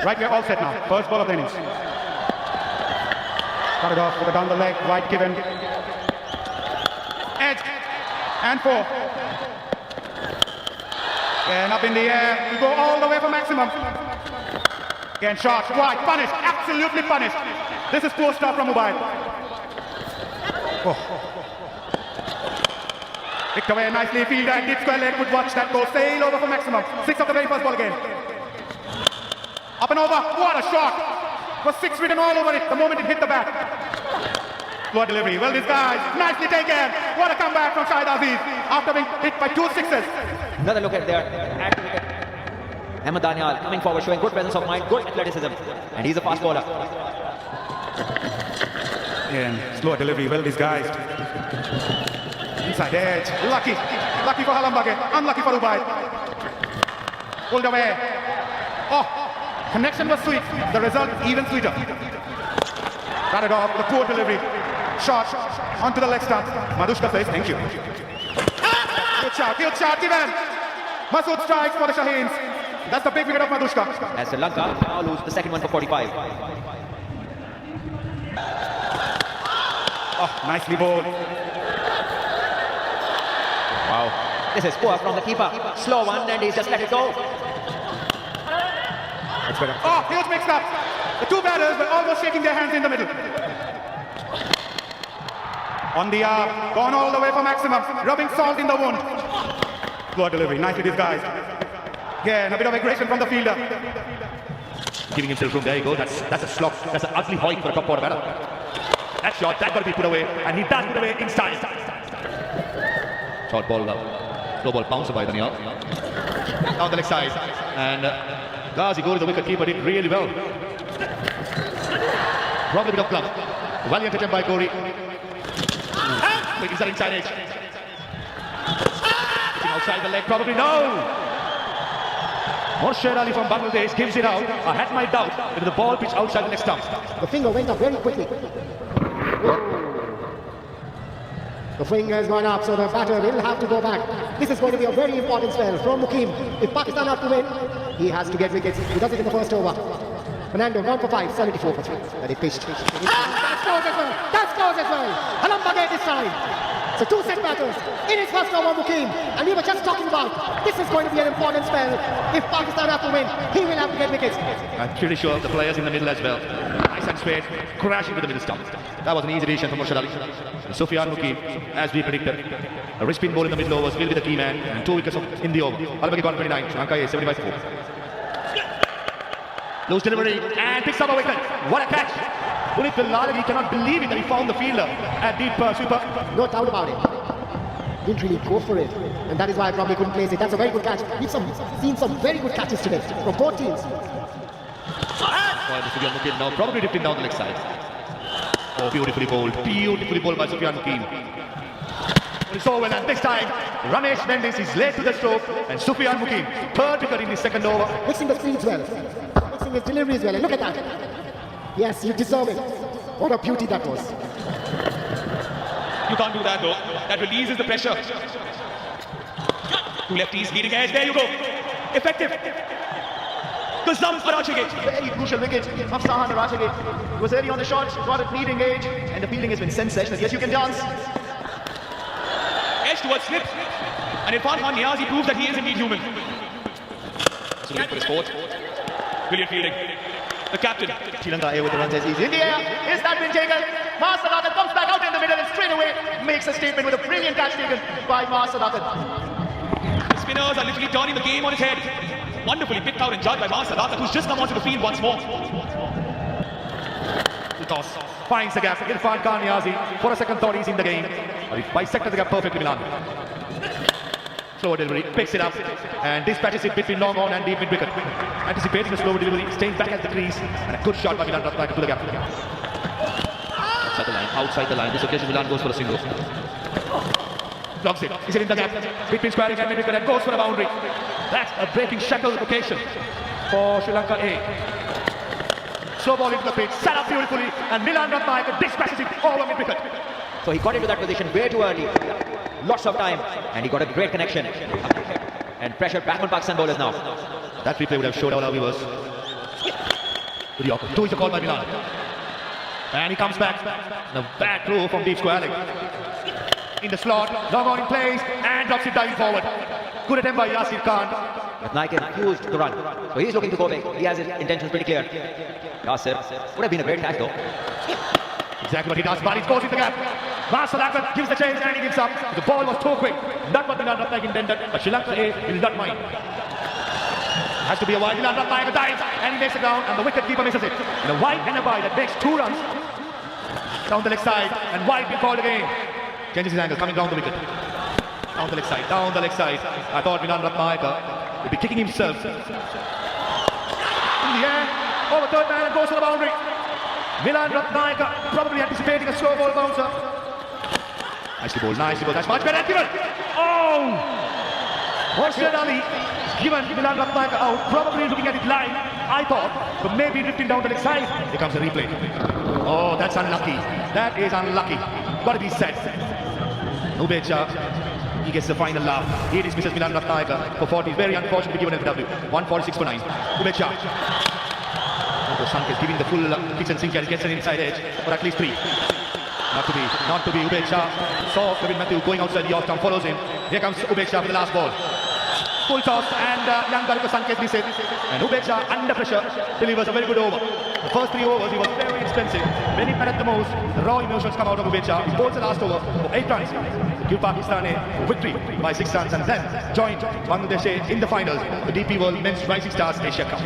Right, we're all set now. First ball of the innings. Cut it off with a down the leg, wide given. Edge. And 4. And up in the air. We go all the way for maximum. Again, shot, wide, punished, absolutely punished. This is poor stuff from Mobile. Oh. Picked away nicely, fielder and deep square leg would watch that go sail over for maximum. 6 of the very first ball again. Up and over, what a shot! Was 6 written all over it the moment it hit the bat. Poor delivery, well disguised, nicely taken. What a comeback from Shahid Aziz after being hit by 2 sixes. Another look at there. Ahmed Danial coming forward, showing good presence of mind, good athleticism. And he's a fast bowler. Again, slower delivery, well disguised. Inside edge, lucky for Halambage, unlucky for Ubaid. Pulled away. Oh, connection was sweet, the result even sweeter. Cut it off, the poor delivery. Shot onto the leg stump. Madushka says thank you. Good shot, given. Masood strikes for the Shaheens. That's the big wicket of Madushka. As Sri Lanka now lose the second one for 45. Oh, nicely bowled. Wow. This is poor from the keeper. Slow one and he's just let it go. That's better. Oh, huge mix up. The 2 batters were almost shaking their hands in the middle. On the arm, gone all the way for maximum, rubbing salt in the wound. Poor delivery, nicely disguised. Again, a bit of aggression from the fielder. Giving himself room, there you go, that's a slop, that's an ugly hoik for a top order batter. That shot, that got to be put away, and he does put away in style. Short ball, slow ball bounced by Daniel. Down the leg side, and Ghazi goes to the wicket keeper, did really well. Probably a bit of glove. Valiant attempt by Corey. Is that inside edge? Outside the leg, probably no. Morshed Ali from Bangladesh gives it out. I had my doubt with the ball pitched outside the next stump. The finger went up very quickly. The finger has gone up, so the batter will have to go back. This is going to be a very important spell from Mukim. If Pakistan have to win, he has to get wickets. He does it in the first over. Fernando, 1 for 5, 74 for 3. But it pitched. That scores as well. That scores as well. Halambage this time. So 2 set batters in his first over, Mukim. And we were just talking about this is going to be an important spell. If Pakistan have to win, he will have to get wickets. I'm pretty sure the players in the middle as well. Nice and straight, crashing to the middle stump. That was an easy decision from Morshed Ali. Sufyan Mukim, as we predicted, a wrist spin ball in the middle overs will be the key man, and 2 wickets in the over. Halambage got 29, Sri Lanka is 75 4. Loose delivery and picks up a wicket. What a catch! Punit Bilal, he cannot believe it that he found the fielder at deep sweeper. No doubt about it. Didn't really go for it. And that is why I probably couldn't place it. That's a very good catch. We've seen some very good catches today from both teams. Sufyan Mukim now probably drifting down the leg side. Oh, beautifully bowled by Sufyan Mukim. So well, and this time Ramesh Mendis is late to the stroke, and Sufyan Mukim, third wicket in the second over. Mixing the speeds well. Mixing his deliveries well. And look at that. Yes, you deserve it. What a beauty that was. You can't do that though. That releases the pressure. 2 lefties leading edge. There you go. Effective. The Zamp Arachage. Very crucial wicket of Sahan Arachage. He was early on the shot, got it leading edge, and the fielding has been sensational. Yes, you can dance. Edge towards slip. And Irfan Khan Niazi proves that he is indeed human. So for his fourth. Brilliant fielding. The captain. Sri Lanka air with the runs as easy. In the air, is that been taken? Master Dathan comes back out in the middle and straight away makes a statement with a brilliant catch taken by Master Dathan. The spinners are literally turning the game on its head. Wonderfully picked out and judged by Master Dathan, who's just come onto the field once more. The toss finds the gap. Irfan Khan Niazi for a second thought he's in the game. But he bisected the gap perfectly, Milan. Slow delivery, picks it up and dispatches it between long on and deep mid wicket. Anticipating the slow delivery, staying back at the crease, and a good shot by Milan Ratnayake to the gap. Outside the line. This occasion Milan goes for a single. Blocks it. Is it in the gap? Between squaring and mid wicket and goes for a boundary. That's a breaking shackle occasion for Sri Lanka A. Slow ball into the pitch, set up beautifully, and Milan Ratnayake dispatches it over mid wicket. So he got into that position way too early. Lots of time, and he got a great connection. And pressure back on Pakistan bowlers now. That replay would have showed all our viewers. To the opposite. 2 is a call by Milan. And he comes back. The back throw from deep square leg. In the slot, long on in place, and drops it diving forward. Good attempt by Yasir Khan. Nike refused to run. So he's looking to go big. He has his intentions pretty clear. Yasir would have been a great catch though. Exactly what he does. Baric goes in the gap. Marcel Akbar gives the chase and he gives up. The ball was too quick. Not what Milan Ratnayaka intended, but Sri Lanka A will not mind. Has to be a wide. Milan Ratnayaka dives and he makes the ground and the wicket keeper misses it. And a wide and a wide that makes 2 runs. Down the leg side and wide being called again. Changes his angle, coming down the wicket. Down the leg side, down the leg side. I thought Milan Ratnayaka would be kicking himself. In the air, over third man and goes to the boundary. Milan Ratnayaka probably anticipating a slow ball bouncer. Nicely bowled, nicely bowled. That's much better. Given. Oh! Morshed Ali given Milan Ratnayaka out. Probably looking at it live, I thought, but maybe drifting down the leg side. Here comes the replay. Oh, that's unlucky. That is unlucky. Got to be said. Ubaid Shah, he gets the final laugh. He dismisses Milan Ratnayaka for 40. Very unfortunately given LW. 146 for 9. Ubaid Shah. Sanketh giving the full kitchen sink and gets an inside edge for at least 3. Not to be. Ubaid Shah saw Kevin Matthew going outside the Yorktown, follows him. Here comes Ubaid Shah for the last ball. Full toss and young Garika Sanketh misses. And Ubaid Shah under pressure delivers a very good over. The first 3 overs he was very expensive. When he at the most, the raw emotions come out of Ubaid Shah. He bowls the last over for 8 runs to give Pakistan a victory by 6 runs and then joined Bangladesh in the finals, the DP World Men's Rising Stars Asia Cup.